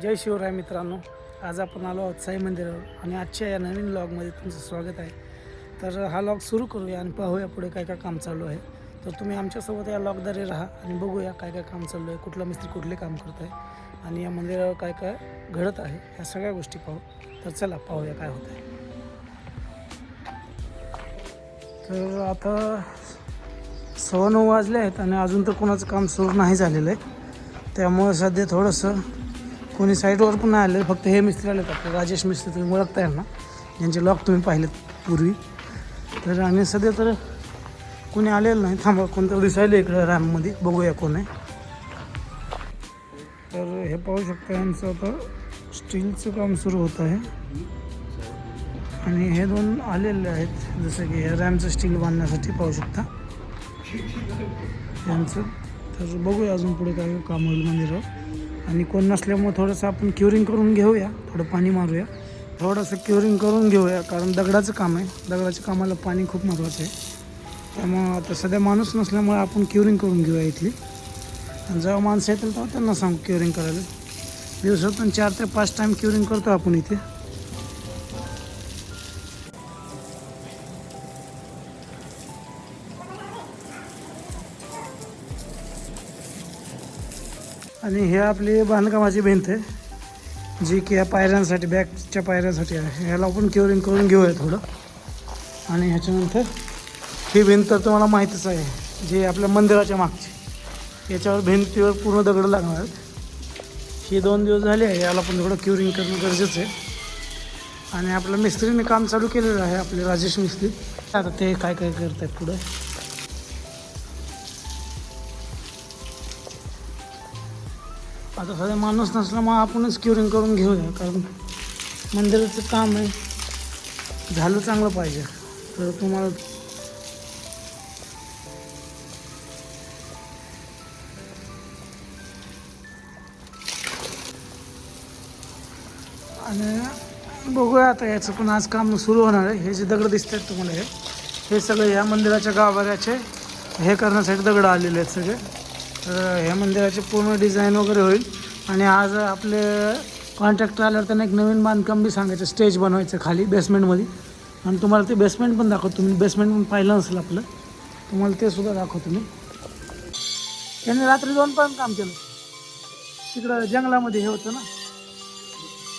जय शिवराय मित्रांनो, आज आपण आलो आहोत साई मंदिरावर आणि आजच्या या नवीन लॉगमध्ये तुमचं स्वागत आहे. तर हा लॉग सुरू करूया आणि पाहूया पुढे काय काय काम चालू आहे. तर तुम्ही आमच्यासोबत या लॉगद्वारे राहा आणि बघूया काय काय काम चालू आहे, कुठला मिस्त्री कुठले काम करत आहे आणि या मंदिरावर काय काय घडत आहे, ह्या सगळ्या गोष्टी पाहू. तर चला पाहूया काय होत आहे. तर आता 9:15 वाजले आहेत आणि अजून तर कोणाचं काम सुरू नाही झालेलं आहे. त्यामुळं सध्या थोडंसं कोणी साईडवर पण नाही आले, फक्त हे मिस्त्री आलेत आपले राजेश मिस्त्री, तुम्ही ओळखताय ना, यांचे लॉक तुम्ही पाहिलेत पूर्वी. तर आणि सध्या तर कोणी आलेलं नाही. थांबा, कोणतं दिसायला इकडं रॅममध्ये, बघूया कोण आहे. तर हे पाहू शकता, यांचं आता स्टीलचं काम सुरू होत आहे आणि हे दोन आलेले आहेत, जसं की हे रॅमचं स्टील बांधण्यासाठी पाहू शकता यांचं. तर बघूया अजून पुढे काय काम होईल मंदिरावर. आणि कोण नसल्यामुळे थोडंसं आपण क्युरिंग करून घेऊया, थोडं पाणी मारूया, थोडंसं क्युरिंग करून घेऊया, कारण दगडाचं काम आहे. दगडाच्या कामाला पाणी खूप महत्त्वाचं आहे. त्यामुळं आता सध्या माणूस नसल्यामुळे आपण क्युरिंग करून घेऊया इथली. आणि जेव्हा माणसं येतील तेव्हा त्यांना सांगू क्युरिंग करायला. दिवसातून 4 ते 5 टाईम क्युरिंग करतो आपण इथे. आणि हे आपली बांधकामाची भिंत आहे, जी की या पायऱ्यांसाठी, बॅकच्या पायऱ्यांसाठी आहे. ह्याला आपण क्युरिंग करून घेऊया थोडं. आणि ह्याच्यानंतर ही भिंत तर तुम्हाला माहीतच आहे, जी आपल्या मंदिराच्या मागची, याच्यावर भिंतीवर पूर्ण दगड लागणार आहेत. ही 2 दिवस झाले आहे, याला पण थोडं क्युरिंग करणं गरजेचं आहे. आणि आपल्या मिस्त्रीने काम चालू केलेलं आहे, आपले राजेश मिस्त्री. आता ते काय काय करत आहेत पुढं. आता सध्या माणूस नसल्यामुळे आपणच क्युरिंग करून घेऊया, कारण मंदिराचं काम आहे, झालं चांगलं पाहिजे. तर तुम्हाला आणि बघूया आता, याचं पण आज काम सुरू होणार आहे. हे जे दगड दिसत आहेत तुम्हाला, हे सगळे ह्या मंदिराच्या गाभाऱ्याचे हे करण्यासाठी दगड आलेले आहेत सगळे. तर ह्या मंदिराचे पूर्ण डिझाईन वगैरे होईल. आणि आज आपले कॉन्ट्रॅक्टर आल्यावर त्यांना एक नवीन बांधकाम बी सांगायचं, स्टेज बनवायचं खाली बेसमेंटमध्ये. आणि तुम्हाला ते बेसमेंट पण दाखवतो. तुम्ही बेसमेंट पण पाहिलं नसेल आपलं, तुम्हाला ते सुद्धा दाखवतो मी. त्यांनी रात्री 2 पण काम केलं तिकडं जंगलामध्ये, हे होतं ना.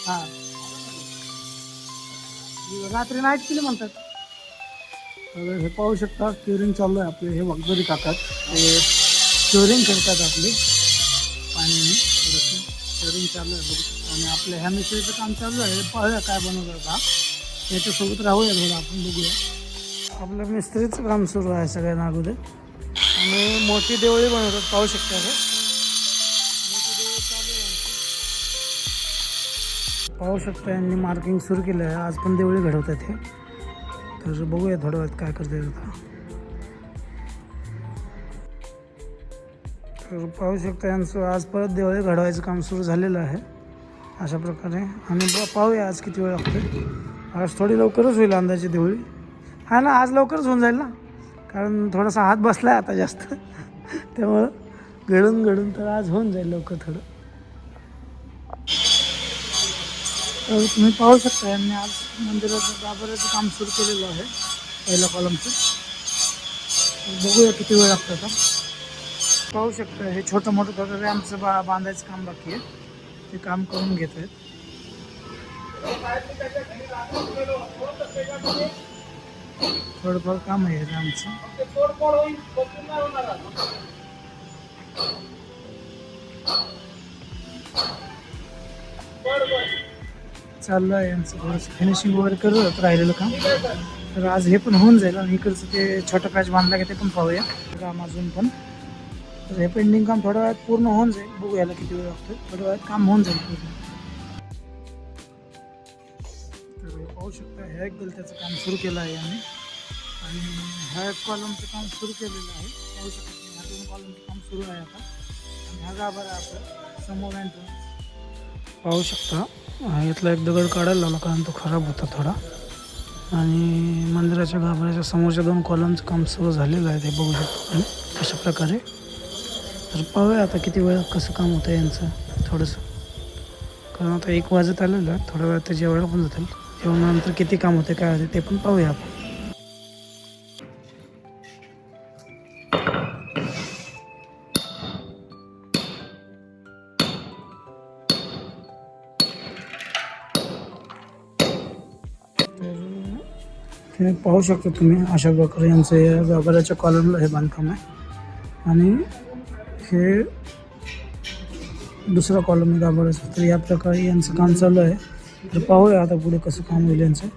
हां, रात्री नाईट केली म्हणतात. तर हे पाहू शकता, क्युरिंग चालू आहे आपले. हे वगैरे टाकतात, ते क्युरिंग करतात आपले पाण्याने. थोडंसं क्युरिंग चालू आहे, बघू शकता. आणि आपल्या ह्या मिस्त्रीचं काम चालू आहे. पाहूया काय बनवलं का, याच्यासोबत राहूया थोडं, आपण बघूया. आपलं मिस्त्रीचं काम सुरू आहे सगळ्यांना अगोदर. आणि मोठी देवळी बनवतात, पाहू शकता. हे मोठी देवळी चालू आहे आमची. पाहू शकता, यांनी मार्किंग सुरू केलं आहे. आज पण देवळी घडवतात हे. तर बघूया थोड्या वेळात काय करता येतं. तर पाहू शकता, यांचं आज परत देवळे घडवायचं काम सुरू झालेलं आहे अशा प्रकारे. आणि पाहूया आज किती वेळ लागते. आज थोडी लवकरच होईल अंदाजे देवळी. हा ना, आज लवकरच होऊन जाईल ना, कारण थोडासा हात बसला आहे आता जास्त त्यामुळं घडून तर आज होऊन जाईल लवकर थोडं. तर तुम्ही पाहू शकता, यांनी आज मंदिराचं गाभाऱ्याचं काम सुरू केलेलं आहे, पहिल्या कॉलमचं. बघूया किती वेळ लागतो आता. पाहू शकता, हे छोटं मोठं थोडं रॅम्पचं बांधायचं काम बाकी आहे, ते काम करून घेत आहेत. थोडंफार काम आहे रॅम्पचं. चाललं आहे यांचं थोडंसं फिनिशिंग वगैरे करत राहिलेलं काम. तर आज हे पण होऊन जाईल. आणि इकडचं ते छोटं पॅच बांधला की ते पण पाहूया काम अजून पण. तर हे पेंडिंग काम थोड्या वेळात पूर्ण होऊन जाईल. बघू याला किती वेळ लागतो, थोड्या वेळात काम होऊन जाईल पूर्ण. तर हे पाहू शकता, ह्या एक गलत्याचं काम सुरू केलं आहे यांनी. आणि ह्या एक कॉलमचं काम सुरू केलेलं आहे, पाहू शकता. ह्या 2 कॉलमचं काम सुरू आहे आता. आणि हा गाभारा आपला समोर एंट्रन्स पाहू शकता. यातला एक दगड काढायला लावला, कारण तो खराब होता थोडा. आणि मंदिराच्या गाभाऱ्याच्या समोरच्या 2 कॉलमचं काम सुरू झालेलं आहे, ते बघू शकतो तुम्ही अशा प्रकारे. तर पाहूया आता किती वेळ कसं काम होतं यांचं थोडंसं. कारण आता 1 वाजत आलेलं आहे. थोड्या वेळात ते जेवायला पण जातील. जेवणानंतर किती काम होते काय होते ते पण पाहूया आपण. हे पाहू शकता तुम्ही अशा प्रकारे यांचं या गाभाऱ्याच्या कॉलमला हे बांधकाम आहे आणि हे दुसरा कॉलम आहे गाभाऱ्याचा. तर या प्रकारे यांचं काम चालू आहे. तर पाहूया आता पुढे कसं काम होईल यांचं.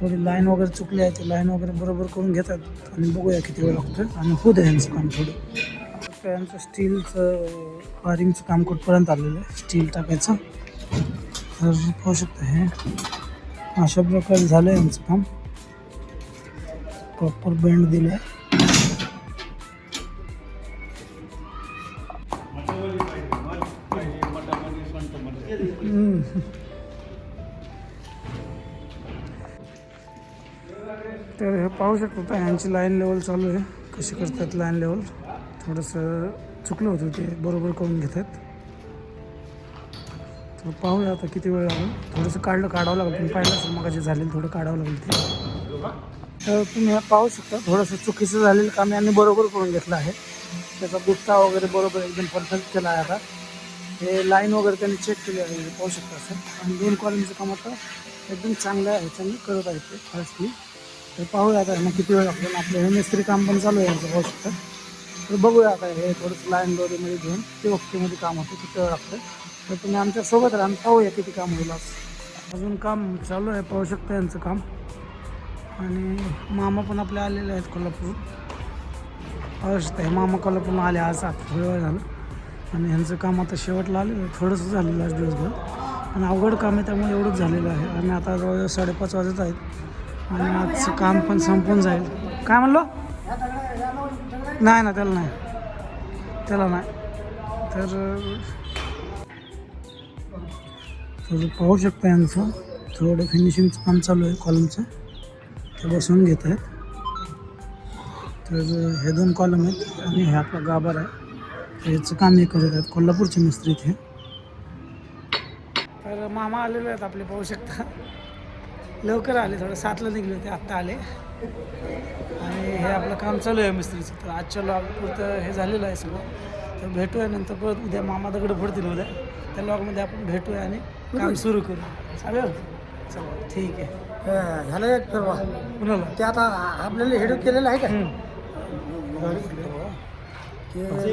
थोडी लाईन वगैरे चुकली आहे, ती लाईन वगैरे बरोबर करून घेतात आणि बघूया किती वेळ लागतं आणि होऊ द्या यांचं काम थोडं. यांचं स्टीलचं वायरिंगचं काम कुठपर्यंत आलेलं आहे, स्टील टाकायचं. तर पाहू शकता हे अशा प्रकारे झालं आहे यांचं काम. प्रॉपर बेंड दिलं आहे. तर हे पाहू शकतो यांची लाईन लेवल चालू आहे. कशी करतात लाईन लेवल. थोडंसं चुकलं होतं ते बरोबर करून घेतात. तर पाहूया आता किती वेळ लागेल. थोडंसं काढावं लागेल. तुम्ही पाहिलं असेल मग जे झालेलं थोडं काढावं लागेल ते. तर तुम्ही हे पाहू शकता थोडंसं चुकीचं झालेलं काम यांनी बरोबर करून घेतलं आहे. त्याचा बुट्टा वगैरे बरोबर एकदम परफेक्ट केला आहे. आता हे लाईन वगैरे त्यांनी चेक केली आहे पाहू शकता असं. आणि 2 कॉलमचं काम आता एकदम चांगलं आहे त्यांनी करत आहेत ते फास्टली. तर पाहूया आता मग किती वेळ लागतो. आपलं हे मिस्त्री काम पण चालू आहे यांचं पाहू शकता. तर बघूया आता हे थोडंसं लाईन दोरीमध्ये घेऊन ते ओकेमध्ये काम होतं किती वेळ लागतं. तर तुम्ही आमच्यासोबत राहा पाहूया किती काम होईल. अजून काम चालू आहे पाहू शकता यांचं काम. आणि मामा पण आपले आलेले आहेत कोल्हापूर. पाहू शकता हे मामा कोल्हापूरून आले आज थोडं वेळ झालं. आणि ह्यांचं काम आता शेवटला आलेलं थोडंसं झालेलं आज दिवसभर. आणि अवघड काम आहे त्यामुळे एवढंच झालेलं आहे. आणि आता जवळजवळ 5:30 वाजत आहेत आणि आजचं काम पण संपून जाईल. काय म्हणलो? नाही ना त्याला नाही तर पाहू शकता यांचं थोडं फिनिशिंगचं काम चालू आहे कॉलमचं. ते बसवून घेत आहेत. तर हे 2 कॉलम आहेत आणि हे आपला गाभार आहे. याचं काम हे करत आहेत कोल्हापूरचे मिस्त्री इथे. तर मामा आलेले आहेत आपले पाहू शकता. लवकर आले, थोडं 7ला निघले होते, आत्ता आले. आणि हे आपलं काम चालू आहे मिस्त्रीचं. तर आजच्या लॉगपुरतं हे झालेलं आहे सगळं. तर भेटूया नंतर परत उद्या मामा दगड फोडतील उद्या. त्या लॉगमध्ये आपण भेटूया आणि काम सुरू करू. चालेल? चला ठीक आहे. झालं एक परवा कुणाला ते आता आपल्याला हेड केलेलं आहे का? ते